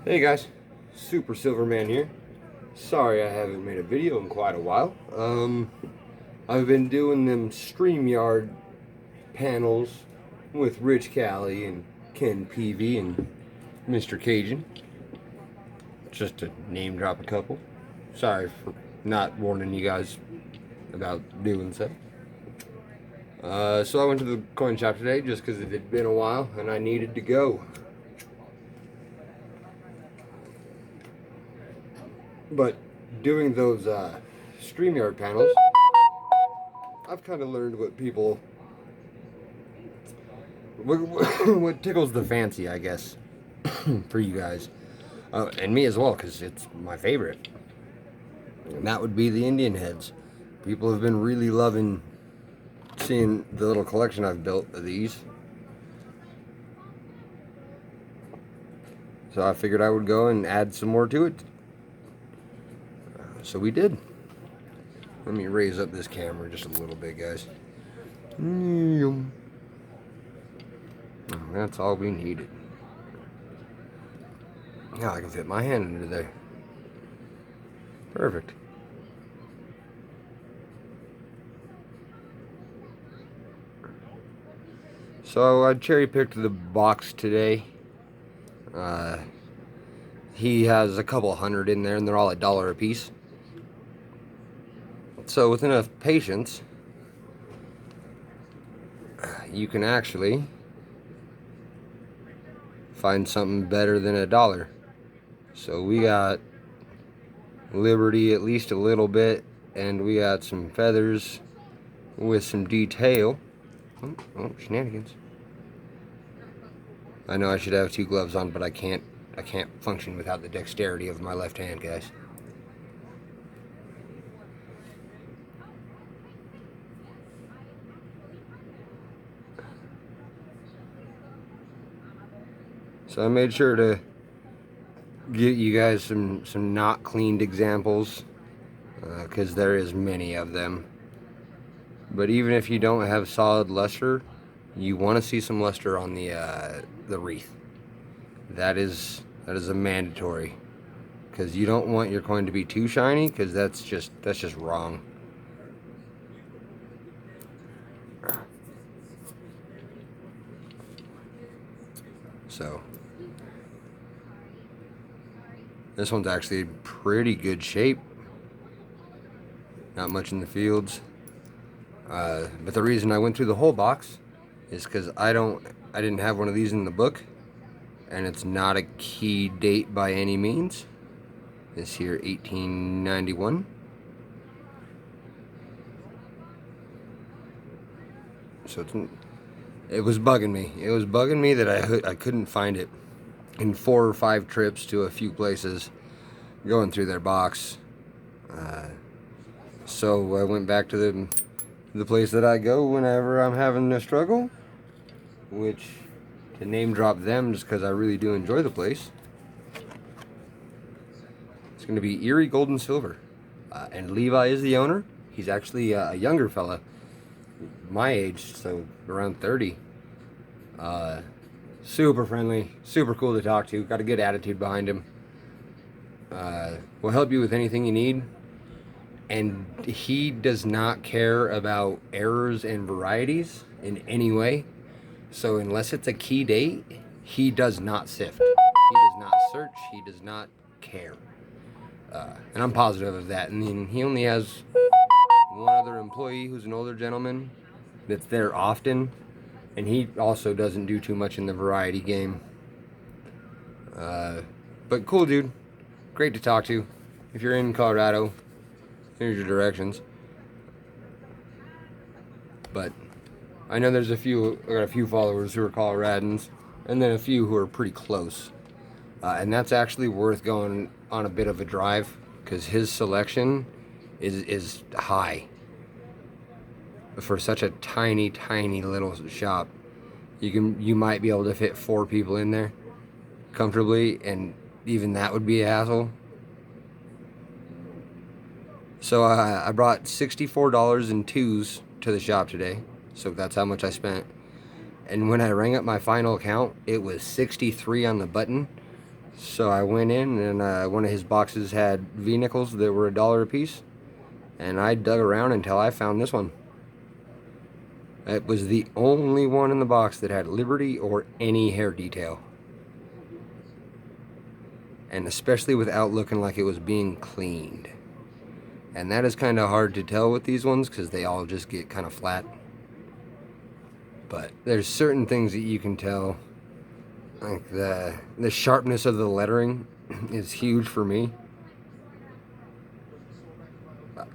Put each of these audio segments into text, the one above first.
Hey guys, Super Silverman here. Sorry I haven't made a video in quite a while. I've been doing them StreamYard panels with Rich Cali and Ken Peavy and Mr. Cajun. Just to name drop a couple. Sorry for not warning you guys about doing so. So I went to the coin shop today just because it had been a while and I needed to go. But doing those StreamYard panels, I've kind of learned what tickles the fancy, I guess, for you guys. And me as well, because it's my favorite. And that would be the Indian heads. People have been really loving seeing the little collection I've built of these. So I figured I would go and add some more to it. So we did. Let me raise up this camera just a little bit, guys. That's all we needed. Yeah, I can fit my hand into there. Perfect. So I cherry picked the box today. He has a couple hundred in there and they're all $1 a piece. So with enough patience, you can actually find something better than $1. So we got Liberty at least a little bit, and we got some feathers with some detail. Oh, shenanigans. I know I should have 2 gloves on, but I can't function without the dexterity of my left hand, guys. So I made sure to get you guys some not cleaned examples, because there is many of them. But even if you don't have solid luster, you want to see some luster on the wreath. That is a mandatory, because you don't want your coin to be too shiny, because that's just wrong. So this one's actually in pretty good shape. Not much in the fields. But the reason I went through the whole box is because I didn't have one of these in the book, and it's not a key date by any means. This here, 1891. So it was bugging me. It was bugging me that I couldn't find it in 4 or 5 trips to a few places going through their box. So I went back to the place that I go whenever I'm having a struggle, which, to name drop them just because I really do enjoy the place, it's going to be Erie Gold and Silver. And Levi is the owner. He's actually a younger fella, my age, so around 30. Super friendly, super cool to talk to, got a good attitude behind him. Will help you with anything you need. And he does not care about errors and varieties in any way. So unless it's a key date, he does not sift. He does not search. He does not care. And I'm positive of that. And then he only has one other employee who's an older gentleman that's there often. And he also doesn't do too much in the variety game. But cool dude. Great to talk to. If you're in Colorado, here's your directions. But I know there's I got a few followers who are Coloradans, and then a few who are pretty close. And that's actually worth going on a bit of a drive, because his selection is high. For such a tiny little shop, you might be able to fit 4 people in there comfortably, and even that would be a hassle. So I brought $64 in twos to the shop today. So that's how much I spent. And when I rang up my final count, it was 63 on the button. So I went in, and one of his boxes had V-nickels that were $1 a piece, and I dug around until I found this one. It was the only one in the box that had Liberty or any hair detail, and especially without looking like it was being cleaned. And that is kind of hard to tell with these ones because they all just get kind of flat. But there's certain things that you can tell. Like the sharpness of the lettering is huge for me,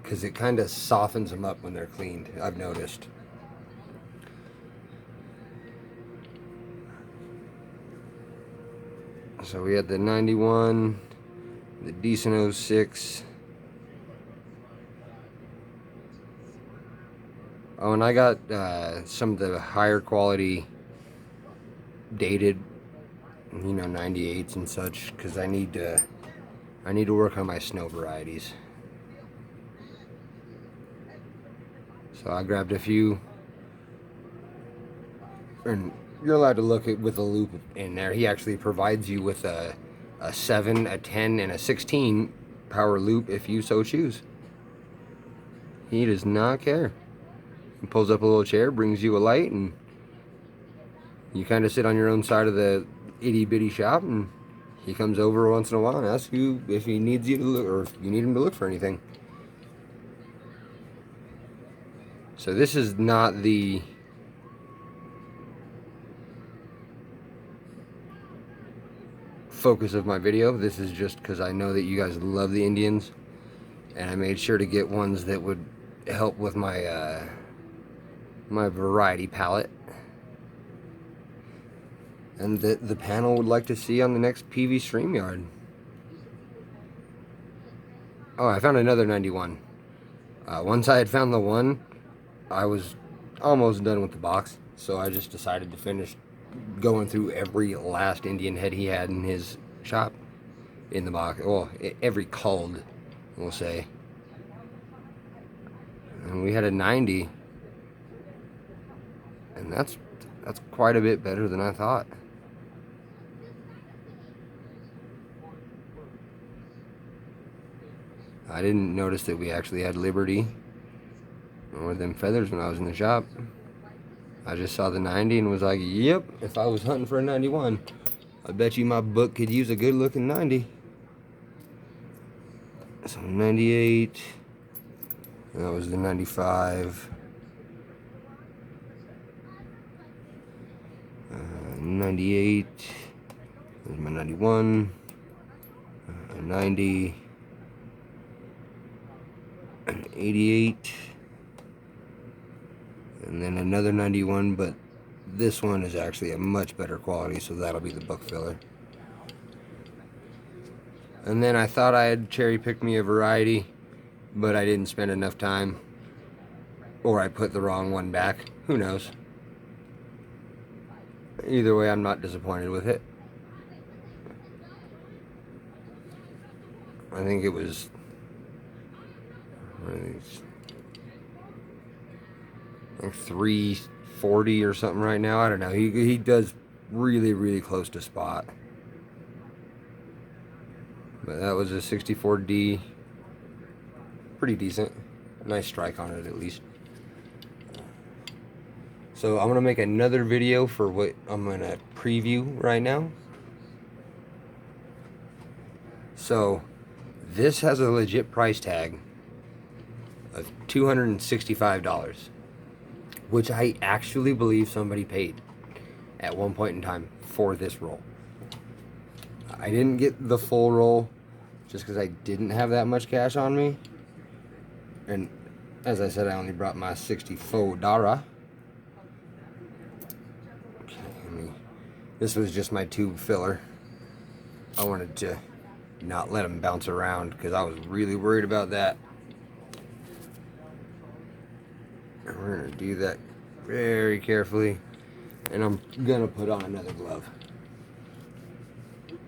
because it kind of softens them up when they're cleaned, I've noticed. So we had the 91, the decent 06. Oh, and I got some of the higher quality dated, 98s and such, because I need to work on my snow varieties. So I grabbed a few, and you're allowed to look at with a loop in there. He actually provides you with a 7, a 10, and a 16 power loop if you so choose. He does not care. He pulls up a little chair, brings you a light, and you kind of sit on your own side of the itty bitty shop, and he comes over once in a while and asks you if he needs you to look, or if you need him to look for anything. So this is not the focus of my video. This is just because I know that you guys love the Indians, and I made sure to get ones that would help with my my variety palette, and that the panel would like to see on the next PV StreamYard. Oh, I found another 91. Once I had found the one, I was almost done with the box, so I just decided to finish going through every last Indian head he had in his shop in the box. Well, every culled, we'll say. And we had a 90, and that's quite a bit better than I thought. I didn't notice that we actually had Liberty or them feathers when I was in the shop. I just saw the 90 and was like, yep, if I was hunting for a 91, I bet you my book could use a good looking 90. So 98, that was the 95. 98, there's my 91, 90, an 88, and then another 91, but this one is actually a much better quality, so that'll be the book filler. And then I thought I had cherry picked me a variety, but I didn't spend enough time, or I put the wrong one back. Who knows? Either way, I'm not disappointed with it. I think it was like 340 or something right now. I don't know. He does really close to spot. But that was a 64D. Pretty decent. Nice strike on it at least. So I'm going to make another video for what I'm going to preview right now. So this has a legit price tag of $265, which I actually believe somebody paid at one point in time for this roll. I didn't get the full roll just because I didn't have that much cash on me. And as I said, I only brought my $64. This was just my tube filler. I wanted to not let them bounce around because I was really worried about that. And we're going to do that very carefully. And I'm going to put on another glove,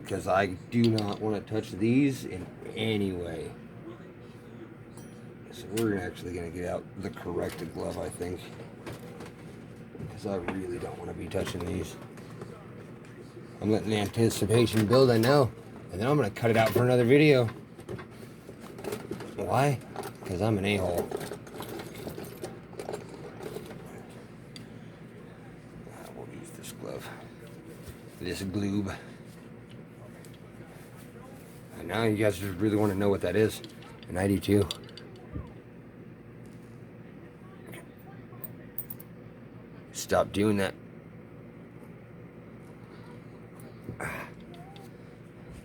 because I do not want to touch these in any way. So we're actually going to get out the corrected glove, I think, because I really don't want to be touching these. I'm letting the anticipation build, I know. And then I'm going to cut it out for another video. Why? Because I'm an a-hole. We'll use this glove. This glue. And now you guys just really want to know what that is. And I do too. Stop doing that.